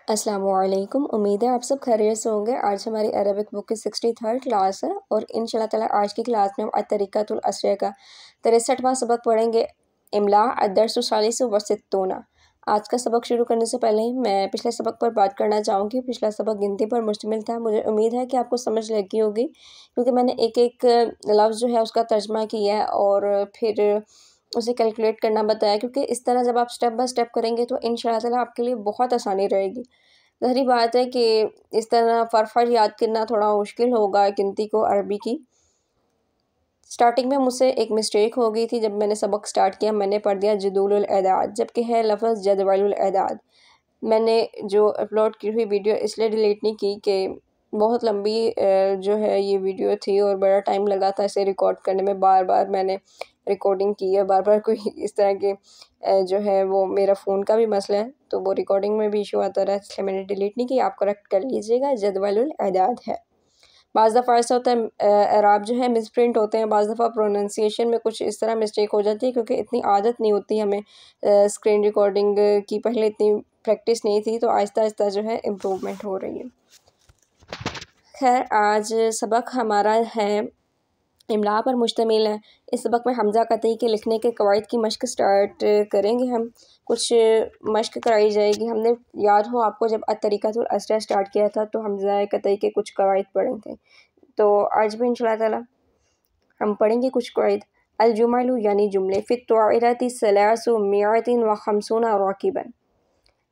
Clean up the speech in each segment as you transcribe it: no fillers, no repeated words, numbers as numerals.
अस्सलामुअलैकुम। उम्मीद है आप सब खैरियत से होंगे। आज हमारी अरबिक बुक की 63rd क्लास है और इंशाल्लाह ताला आज की क्लास में हम अतरिक़तुल अस्रिया का 63वां सबक पढ़ेंगे। इमला अद्दर्सु सालिसु व सित्तूना। आज का सबक शुरू करने से पहले मैं पिछले सबक पर बात करना चाहूँगी। पिछला सबक गिनती पर मुश्तमिल था। मुझे उम्मीद है कि आपको समझ लगी होगी क्योंकि मैंने एक एक लफ्ज़ जो है उसका तर्जमा किया है और फिर उसे कैलकुलेट करना बताया, क्योंकि इस तरह जब आप स्टेप बाय स्टेप करेंगे तो इंशाअल्लाह ताला आपके लिए बहुत आसानी रहेगी। ज़ाहिर बात है कि इस तरह फटाफट याद करना थोड़ा मुश्किल होगा गिनती को अरबी की। स्टार्टिंग में मुझसे एक मिस्टेक हो गई थी। जब मैंने सबक स्टार्ट किया मैंने पढ़ दिया जदूलुल एदाद, जबकि है लफ्ज़ जदवलुल एदाद। मैंने जो अपलोड की हुई वीडियो इसलिए डिलीट नहीं की कि बहुत लंबी जो है ये वीडियो थी और बड़ा टाइम लगा था इसे रिकॉर्ड करने में। बार बार मैंने रिकॉर्डिंग की है, बार बार कोई इस तरह के जो है वो मेरा फ़ोन का भी मसला है तो वो रिकॉर्डिंग में भी इशू आता रहा, इसलिए मैंने डिलीट नहीं की। आप करेक्ट कर लीजिएगा, जदवलुल एदाद है। बाज़ दफ़ा ऐसा होता है एराब जो है मिसप्रिंट होते हैं, बाज़ दफ़ा प्रोनंसिएशन में कुछ इस तरह मिस्टेक हो जाती है क्योंकि इतनी आदत नहीं होती हमें स्क्रीन रिकॉर्डिंग की, पहले इतनी प्रैक्टिस नहीं थी, तो आहिस्ता-आहिस्ता जो है इम्प्रूवमेंट हो रही है। खैर आज सबक हमारा है इमला पर मुश्तमिल है। इस सबक में हमज़ा कतई के लिखने के कवायद की मश्क स्टार्ट करेंगे हम। कुछ मश्क कराई जाएगी। हमने याद हो आपको जब अतरिक़तुल अस्रिया स्टार्ट किया था तो हमज़ा कतई के कुछ कवायद पढ़े थे, तो आज भी इंशाअल्लाह ताला हम पढ़ेंगे कुछ कवायद। अल-जुमलु यानी जुमले, फ़ित्तवाइरति सलासु मिअतिन व खमसूना राकिबन।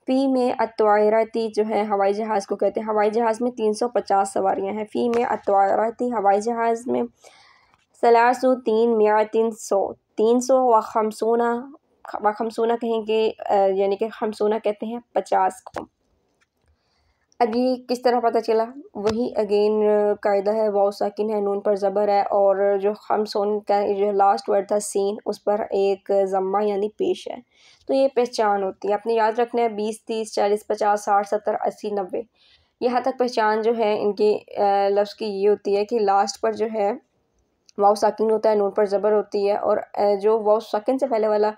फ़ी में अत्वायरती जो है हवाई जहाज़ को कहते हैं। हवाई जहाज़ में 350 सवारियाँ हैं। फ़ी में अत्वायरती हवाई जहाज़ में, सलासु 3 मिअतिन 100, 300 व खमसूना कहेंगे यानी कि खमसूना कहते हैं 50 को। अब ये किस तरह पता चला? वही अगेन कायदा है, वाव साकिन है, नून पर ज़बर है और जो खमसून का जो लास्ट वर्ड था सीन उस पर एक ज़म्मा यानी पेश है, तो ये पहचान होती है। आपने याद रखना है 20, 30, 40, 50, 60, 70, 80, 90 यहाँ तक पहचान जो है इनकी लफ्ज़ की ये होती है कि लास्ट पर जो है वाव साकिन होता है, नून पर ज़बर होती है और जो वाव साकिन से पहले वाला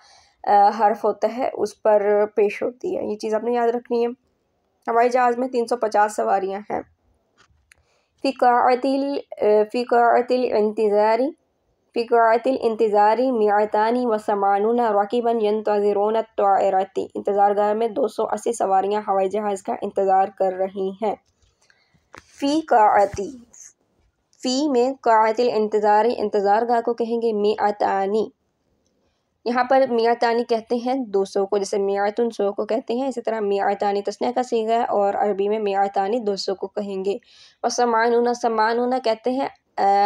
हर्फ होता है उस पर पेश होती है। ये चीज़ आपने याद रखनी है। हवाई जहाज़ में 350 सवारियाँ हैं। फ़ी क़ाअतिल मिअतानी व समानुना राकिबन यंतज़िरून अत्ताइरती। इंतज़ारगाह में 280 सवारियाँ हवाई जहाज़ का इंतज़ार कर रही हैं। फ़ी में क़ाअतिल इंतज़ारगाह को कहेंगे मिअतानी। यहाँ पर मिअतानी कहते हैं 200 को, जैसे मिअतुन 100 को कहते हैं, इसी तरह मिअतानी तस्नीया का सीगा है और अरबी में मिअतानी 200 को कहेंगे। और समानुना कहते हैं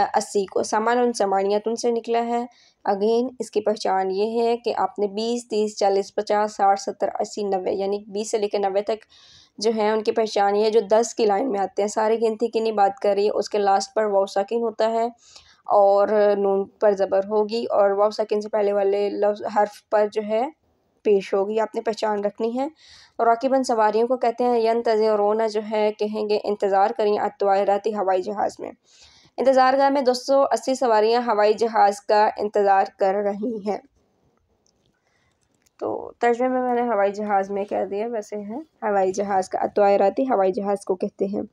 80 को। समानुन समानियतुन से निकला है। अगेन इसकी पहचान ये है कि आपने 20, 30, 40, 50, 60, 70, 80, 90 यानी 20 से लेकर 90 तक जो है उनकी पहचान ये है जो 10 की लाइन में आते हैं। सारी गिनती की नहीं बात कर रही है, उसके लास्ट पर वाव साकिन होता है और नून पर ज़बर होगी और वाव साकिन से पहले वाले लफ्ज़ हर्फ पर जो है पेश होगी, आपने पहचान रखनी है। और राकिबन सवारियों को कहते हैं। यंतज़िरून जो है कहेंगे इंतज़ार करें अत्वायरती हवाई जहाज़ में। इंतज़ारगाह में 280 सवारियाँ हवाई जहाज़ का इंतज़ार कर रही हैं। तो तर्जुमे में मैंने हवाई जहाज़ में कह दिया, वैसे है हवाई जहाज़ का अत्वायरती हवाई जहाज़ को कहते हैं।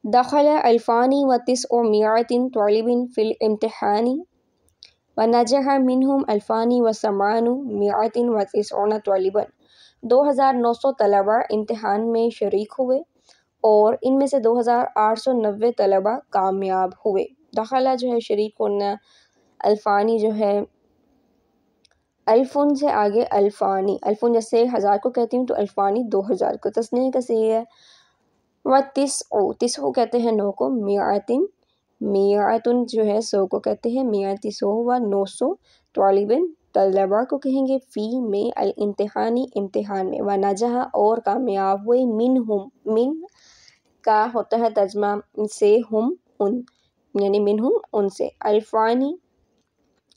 दखल अल्फ़ानी व तिस्अ मिअतिन तालिबिन फ़िल इम्तिहानी व नजह मिनहुम अल्फ़ानी व समानु मिअतिन व तिस्अना तालिबन। 2900 तलबा इम्तिहान में शरीक हुए और इनमें से 2890 तलबा कामयाब हुए। दखला जो है शरीक होना, अल्फ़ानी जो है अल्फ़ुन से आगे अल्फ़ानी, अल्फ़ुन जैसे 1000 को कहती हूँ तो अल्फ़ानी 2000 को, तस्नीया का सही है। व तिस्अ कहते हैं 9 को, मिअतुन जो है 100 को कहते हैं, मिअति 100 व 900 तालिबिन तलबा को कहेंगे। फ़ी में अल इम्तिहानी इम्तिहान में, व नजह और कामयाब हुए, मिनहुम मिन का होता है तर्जमा से, हुम उन यानी मिनहुम उनसे, अल्फ़ानी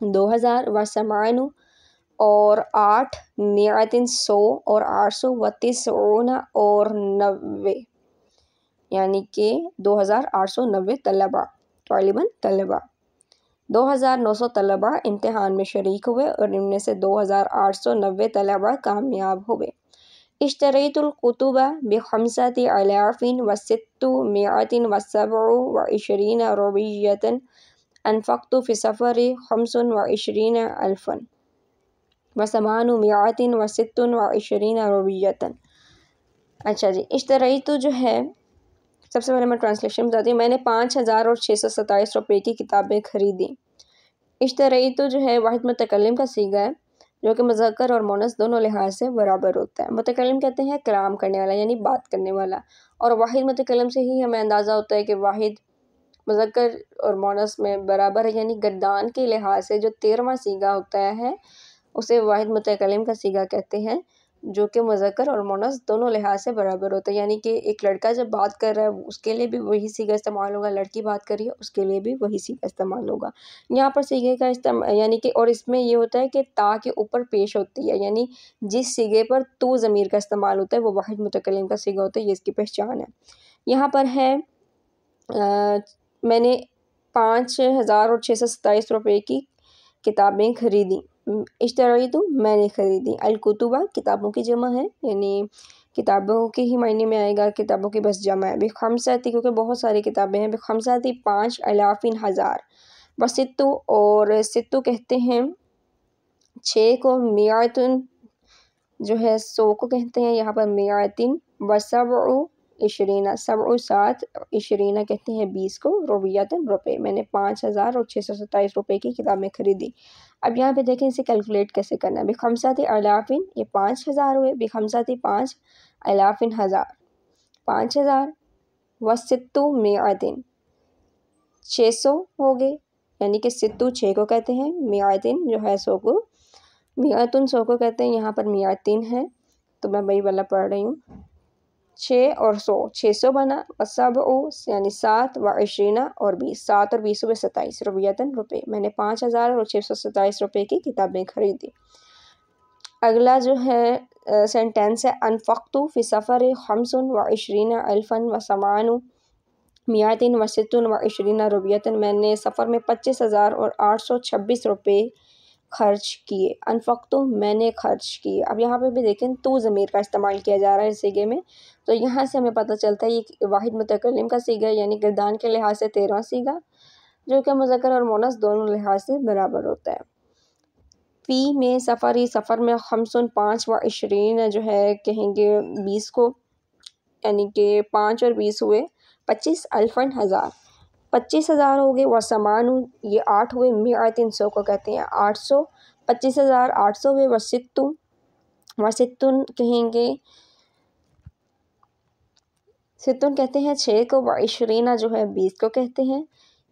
2000 व समानु और 8 मिअतिन 100 और 800 व तिस्ऊना और 90 यानी कि 2890 तलबा तालिबन तलबा। 2900 तलबा इम्तिहान में शरीक हुए और इनमें से 2890 तलबा कामयाब हुए। इश्तरैतुल कुतुब बिखम्सति अलाफिन व सित्तु मिअतिन व सबअ व इशरीन रुबिय्यतन अनफ़क़्तु फ़ी सफ़रि खम्सुन व इशरीन अल्फ़न व समानु मिअतिन व सित्तुन व इशरीन रुबिय्यतन। अच्छा जी, इश्तरैतु जो है, सबसे पहले मैं ट्रांसलेशन बताती हूँ। मैंने 5,627 रुपये की किताबें खरीदी। इश्तरैतु जो है वाहिद मुतकल्लिम का सीगा है, जो कि मुज़क्कर और मुअन्नस दोनों लिहाज से बराबर होता है। मुतकल्लिम कहते हैं कलाम करने वाला, यानी बात करने वाला, और वाहिद मुतकल्लिम से ही हमें अंदाज़ा होता है कि वाहिद मुज़क्कर और मुअन्नस में बराबर है, यानी गर्दान के लिहाज से जो 13वां सीगा होता है उसे वाहिद मुतकल्लिम का सीगा कहते हैं, जो कि मुज़क्कर और मुअन्नस दोनों लिहाज से बराबर होता है। यानी कि एक लड़का जब बात कर रहा है उसके लिए भी वही सीगा इस्तेमाल होगा, लड़की बात कर रही है उसके लिए भी वही सीगा इस्तेमाल होगा। यहाँ पर सीगे का यानी कि, और इसमें ये होता है कि ता के ऊपर पेश होती है, यानी जिस सीगे पर तू ज़मीर का इस्तेमाल होता है वो वाहिद मुतकल्लिम का सीगा होता है, ये इसकी पहचान है। यहाँ पर है मैंने 5,627 रुपये की किताबें खरीदी। इश्तरैतु मैंने खरीदी। अल-कुतुबा किताबों की जमा है, यानी किताबों के ही मायने में आएगा, किताबों की बस जमा है। बिखम्सति क्योंकि बहुत सारी किताबें हैं, बिखम्सति 5 अलाफिन हज़ार। व सित्तु, और सित्तु कहते हैं 6 को, मिअतुन जो है 100 को कहते हैं यहाँ पर मिअतिन, व सबअ इशरीना, सबअ 7, इशरीना कहते हैं 20 को, रुबियतन रुपये। मैंने 5,627 रुपये की किताबें खरीदी। अब यहाँ पे देखें इसे कैलकुलेट कैसे करना है। बिखम्सति अलाफिन, ये 5,000 हुए, बिखम्सति 5 अलाफिन हज़ार, 5,000, व सित्तु मिअतिन 600 हो गए, यानी कि सित्तु 6 को कहते हैं, मिअतिन जो है 100 को, मिअतुन 100 को कहते हैं, यहाँ पर मिअतिन है तो मैं वही वाला पढ़ रही हूँ। 6 और 100, 600 बना, व सबअ यानी 7, व इशरीना और 20, 7 और 20 हुए 27, रुबियतन रुपये। मैंने 5,627 रुपये की किताबें खरीदी। अगला जो है सेंटेंस है, अनफ़क़्तु फ़ी सफ़रि खम्सुन व इशरीन अल्फ़न व समानु मिअतिन व सित्तुन व इशरीन रुबियतन। मैंने सफ़र में 25,000 और 826 रुपये खर्च किए। अनफ़क़्तु मैंने खर्च किए। अब यहाँ पे भी देखें तू ज़मीर का इस्तेमाल किया जा रहा है इस सीगे में, तो यहाँ से हमें पता चलता है ये वाहिद मुतकल्लिम का सीगा है, यानी गर्दान के लिहाज से 13वां सीगा, जो कि मुज़क्कर और मुअन्नस दोनों लिहाज से बराबर होता है। फ़ी में सफ़री, सफ़र में, खम्सुन 5 व इशरीन जो है कहेंगे 20 को, यानी कि 5 और 20 हुए 25, अल्फ़न हज़ार, 25,000 हो गए, व समानु ये 8 हुए, मिअतिन 100 को कहते हैं 800, 25,000 800 हुए, व सित्तु, व सित्तुन कहेंगे, सित्तुन कहते हैं 6 को, व इशरीना जो है 20 को कहते हैं,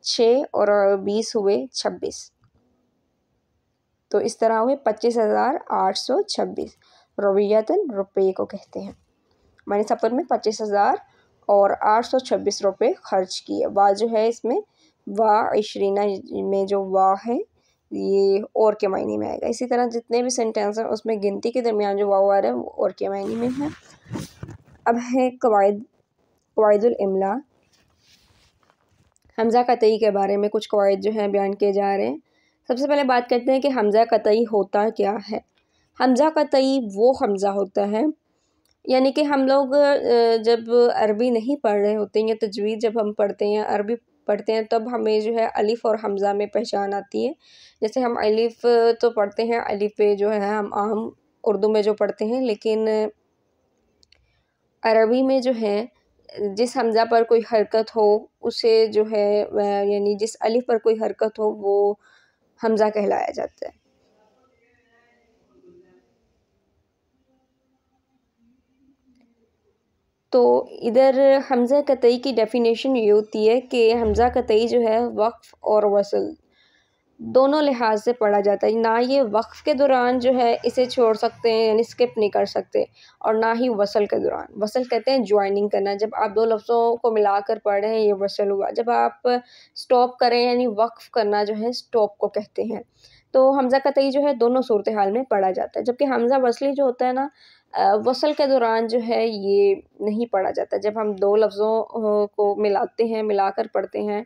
6 और 20 हुए 26, तो इस तरह हुए 25,826, रुबियतन रुपये को कहते हैं। मैंने सफ़र में 25,000 और 826 रुपये खर्च किए। वाह जो है इसमें, वाह इशरीना में जो वाह है ये और के मायने में आएगा। इसी तरह जितने भी सेंटेंस हैं उसमें गिनती के दरमियान जो वाव आ रहा है वो और के मायने में है। अब है कवाइदुल इमला, हमज़ा कतई के बारे में कुछ कवाइद जो हैं बयान किए जा रहे हैं। सबसे पहले बात करते हैं कि हमज़ा कतई होता क्या है। हमज़ा कतई वो हमज़ा होता है, यानी कि हम लोग जब अरबी नहीं पढ़ रहे होते हैं या तजवीद जब हम पढ़ते हैं, अरबी पढ़ते हैं, तब हमें जो है अलिफ़ और हमज़ा में पहचान आती है। जैसे हम अलिफ़ तो पढ़ते हैं, अलिफ़ पे जो है हम आम उर्दू में जो पढ़ते हैं, लेकिन अरबी में जो है जिस हमज़ा पर कोई हरकत हो उसे जो है यानी जिस अलिफ़ पर कोई हरकत हो वो हमज़ा कहलाया जाता है। तो इधर हमज़ा कतई की डेफिनेशन ये होती है कि हमज़ा कतई जो है वक़्फ़ और वसल दोनों लिहाज से पढ़ा जाता है। ना ये वक़्फ़ के दौरान जो है इसे छोड़ सकते हैं, यानी स्किप नहीं कर सकते, और ना ही वसल के दौरान। वसल कहते हैं जॉइनिंग करना, जब आप दो लफ्ज़ों को मिलाकर पढ़ रहे हैं ये वसल हुआ। जब आप स्टॉप करें यानी वक़्फ़ करना जो है स्टॉप को कहते हैं। तो हमज़ा कतई जो है दोनों सूरत हाल में पढ़ा जाता है, जबकि हमज़ा वसली जो होता है ना वसल के दौरान जो है ये नहीं पढ़ा जाता। जब हम दो लफ्ज़ों को मिलाते हैं, मिलाकर पढ़ते हैं,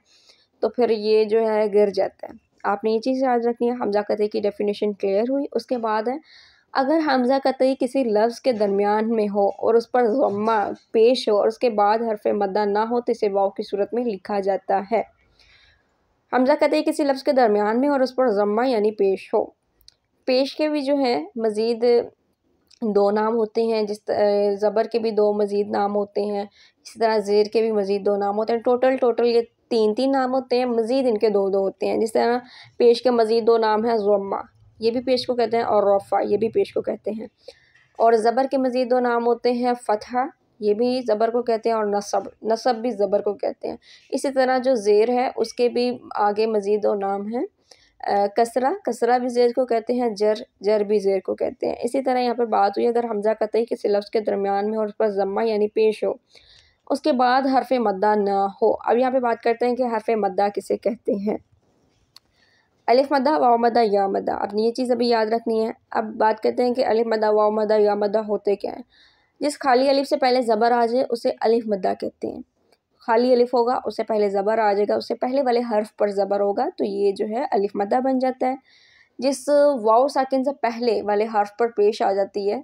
तो फिर ये जो है गिर जाता है। आपने ये चीज़ याद रखनी है। हमज़ा कतई की डेफिनेशन क्लियर हुई। उसके बाद है अगर हमज़ा कतई किसी लफ्ज़ के दरमियान में हो और उस पर ज़म्मा पेश हो और उसके बाद हरफ मद्दा ना हो तो इसे वाव की सूरत में लिखा जाता है। हमज़ा कतई किसी लफ्ज़ के दरमियान में और उस पर ज़म्मा यानी पेश हो। पेश के भी जो है मज़ीद 2 नाम होते हैं, ज़बर के भी 2 मज़ीद नाम होते हैं, इसी तरह ज़ेर के भी मज़ीद 2 नाम होते हैं। टोटल ये 3-3 नाम होते हैं, मज़ीद इनके 2-2 होते हैं। जिस तरह पेश के मज़ीद 2 नाम हैं ज़म्मा, ये भी पेश को कहते हैं, और रफ़ा, ये भी पेश को कहते हैं। और ज़बर के मज़ीद 2 नाम होते हैं फ़तहा, ये भी ज़बर को कहते हैं, और नसब भी ज़बर को कहते हैं। इसी तरह जो ज़ेर है उसके भी आगे मज़ीद 2 नाम हैं, कसरा भी ज़ेर को कहते हैं, जर भी ज़ेर को कहते हैं। इसी तरह यहाँ पर बात हुई अगर हमज़ा कतई किसी लफ्ज़ के दरमियान में और उस पर ज़म्मा यानी पेश हो, उसके बाद हरफ मद्दा ना हो। अब यहाँ पे बात करते हैं कि हरफ मद्दा किसे कहते हैं। अलिफ मद्दा, वाव मद्दा, या मद्दा। आपने ये चीज़ अभी याद रखनी है। अब बात करते हैं कि अलिफ मद्दा, वाव मद्दा, या मद्दा होते क्या हैं। जिस खाली अलिफ से पहले ज़बर आ जाए उसे अलिफ मद्दा कहते हैं। खाली अलिफ होगा, उससे पहले ज़बर आ जाएगा, उससे पहले वाले हर्फ पर ज़बर होगा तो ये जो है अलिफ मद्दा बन जाता है। जिस वाव साकिन से पहले वाले हर्फ पर पेश आ जाती है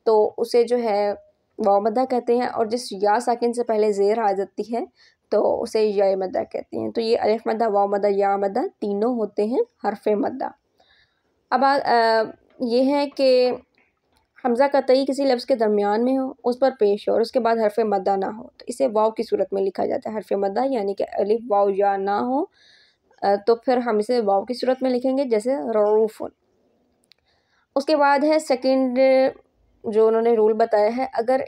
तो उसे जो है वाव मद्दा कहते हैं, और जिस या साकिन से पहले ज़ेर आ जाती है तो उसे या मद्दा कहते हैं। तो ये अलिफ मद्दा, वाव मद्दा, या मद्दा तीनों होते हैं हरफ मद्दा। अब ये है कि हमज़ा कतई किसी लफ्ज़ के दरमियान में हो, उस पर पेश हो और उसके बाद हरफ मद्दा ना हो तो इसे वाव की सूरत में लिखा जाता है। हरफ मद्दा यानी कि अलिफ वाव या ना हो तो फिर हम इसे वाव की सूरत में लिखेंगे, जैसे रऊफ़ुन। उसके बाद है सेकंड जो उन्होंने रूल बताया है, अगर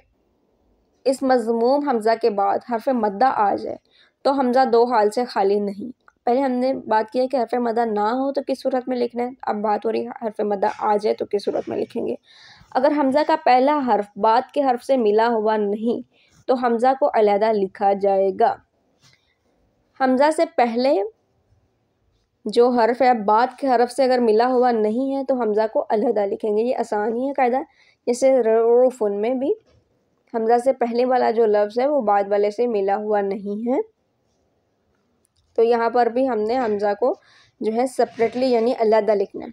इस मज़मूम हमज़ा के बाद हरफ मद्दा आ जाए तो हमज़ा 2 हाल से खाली नहीं। पहले हमने बात की है कि हरफ मद्दा ना हो तो किस सूरत में लिखना है, अब बात हो रही है हरफ मद्दा आ जाए तो किस सूरत में लिखेंगे। अगर हमज़ा का पहला हर्फ बाद के हर्फ से मिला हुआ नहीं तो हमज़ा को अलहदा लिखा जाएगा। हमज़ा से पहले जो हर्फ है बाद के हर्फ से अगर मिला हुआ नहीं है तो हमज़ा को अलहदा लिखेंगे। ये आसान ही है कायदा। जैसे रऊफ़ुन में भी हमज़ा से पहले वाला जो लफ्ज़ है वो बाद वाले से मिला हुआ नहीं है, तो यहाँ पर भी हमने हमज़ा को जो है सेपरेटली यानी अलहदा लिखना है।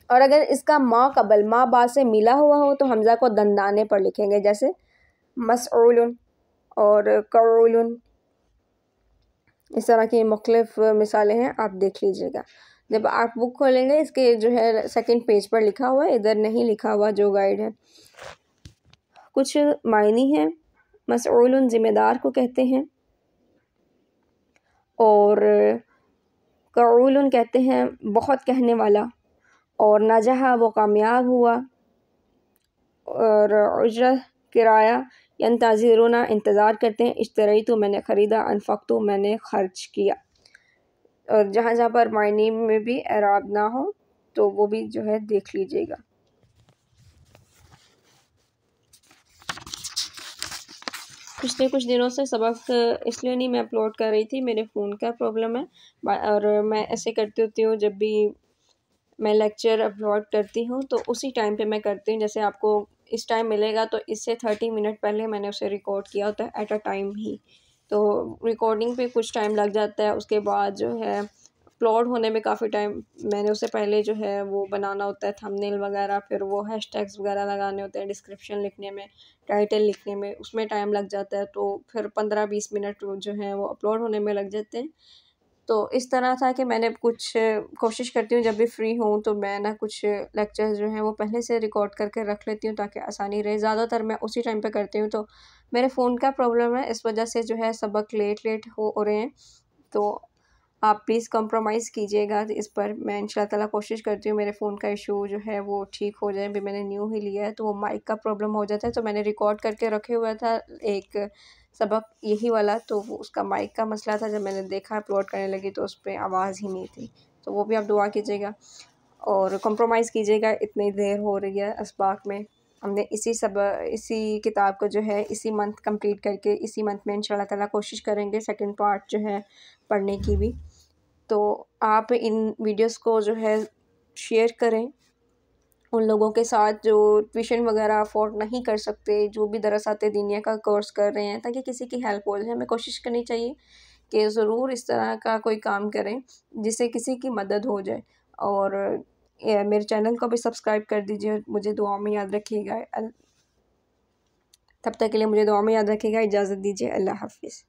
और अगर इसका माँ कबल माँ बाद से मिला हुआ हो तो हमज़ा को दंदाने पर लिखेंगे, जैसे मसऊलुन और कऊलुन। इस तरह की मुख्तलिफ मिसालें हैं, आप देख लीजिएगा। जब आप बुक खोलेंगे इसके जो है सेकंड पेज पर लिखा हुआ है, इधर नहीं लिखा हुआ जो गाइड है। कुछ मायनी हैं। मसऊलुन ज़िम्मेदार को कहते हैं, और कऊलुन कहते हैं बहुत कहने वाला, और नजहा वो कामयाब हुआ, और उजरा किराया यंतज़िरुना इंतज़ार करते हैं, इश्तरैतु मैंने ख़रीदा, अनफ़क़तु मैंने ख़र्च किया। और जहाँ जहाँ पर मायने में भी एराब ना हो तो वो भी जो है देख लीजिएगा। पिछले कुछ दिनों से सबक इसलिए नहीं मैं अपलोड कर रही थी, मेरे फ़ोन का प्रॉब्लम है, और मैं ऐसे करती होती हूँ जब भी मैं लेक्चर अपलोड करती हूँ तो उसी टाइम पे मैं करती हूँ। जैसे आपको इस टाइम मिलेगा तो इससे 30 मिनट पहले मैंने उसे रिकॉर्ड किया होता है एट अ टाइम ही, तो रिकॉर्डिंग पे कुछ टाइम लग जाता है। उसके बाद जो है अपलोड होने में काफ़ी टाइम, मैंने उससे पहले जो है वो बनाना होता है थंबनेल वगैरह, फिर वो हैशटैग्स वगैरह लगाने होते हैं, डिस्क्रिप्शन लिखने में, टाइटल लिखने में, उसमें टाइम लग जाता है। तो फिर 15-20 मिनट जो है वो अपलोड होने में लग जाते हैं। तो इस तरह था कि मैंने कुछ कोशिश करती हूँ जब भी फ्री हूँ तो मैं ना कुछ लेक्चर्स जो हैं वो पहले से रिकॉर्ड करके रख लेती हूँ ताकि आसानी रहे। ज़्यादातर मैं उसी टाइम पे करती हूँ, तो मेरे फ़ोन का प्रॉब्लम है, इस वजह से जो है सबक लेट हो रहे हैं। तो आप प्लीज़ कॉम्प्रोमाइज़ कीजिएगा इस पर। मैं इंशाल्लाह ताला कोशिश करती हूँ मेरे फ़ोन का इशू जो है वो ठीक हो जाए। अभी मैंने न्यू ही लिया है तो वो माइक का प्रॉब्लम हो जाता है, तो मैंने रिकॉर्ड करके रखे हुआ था एक सबक यही वाला, तो वो उसका माइक का मसला था। जब मैंने देखा अपलोड करने लगी तो उस पर आवाज़ ही नहीं थी, तो वो भी आप दुआ कीजिएगा और कॉम्प्रोमाइज़ कीजिएगा। इतनी देर हो रही है अस्बाक में, हमने इसी किताब को जो है इसी मंथ कंप्लीट करके इसी मंथ में इंशाल्लाह ताला कोशिश करेंगे सेकंड पार्ट जो है पढ़ने की भी। तो आप इन वीडियोस को जो है शेयर करें उन लोगों के साथ जो ट्यूशन वगैरह अफोर्ड नहीं कर सकते, जो भी दरअसाते दीनिया का कोर्स कर रहे हैं, ताकि किसी की हेल्प हो जाए। हमें कोशिश करनी चाहिए कि ज़रूर इस तरह का कोई काम करें जिससे किसी की मदद हो जाए। और मेरे चैनल को भी सब्सक्राइब कर दीजिए। मुझे दुआ में याद रखिएगा। तब तक के लिए मुझे दुआ में याद रखिएगा। इजाज़त दीजिए। अल्लाह हाफ़िज़।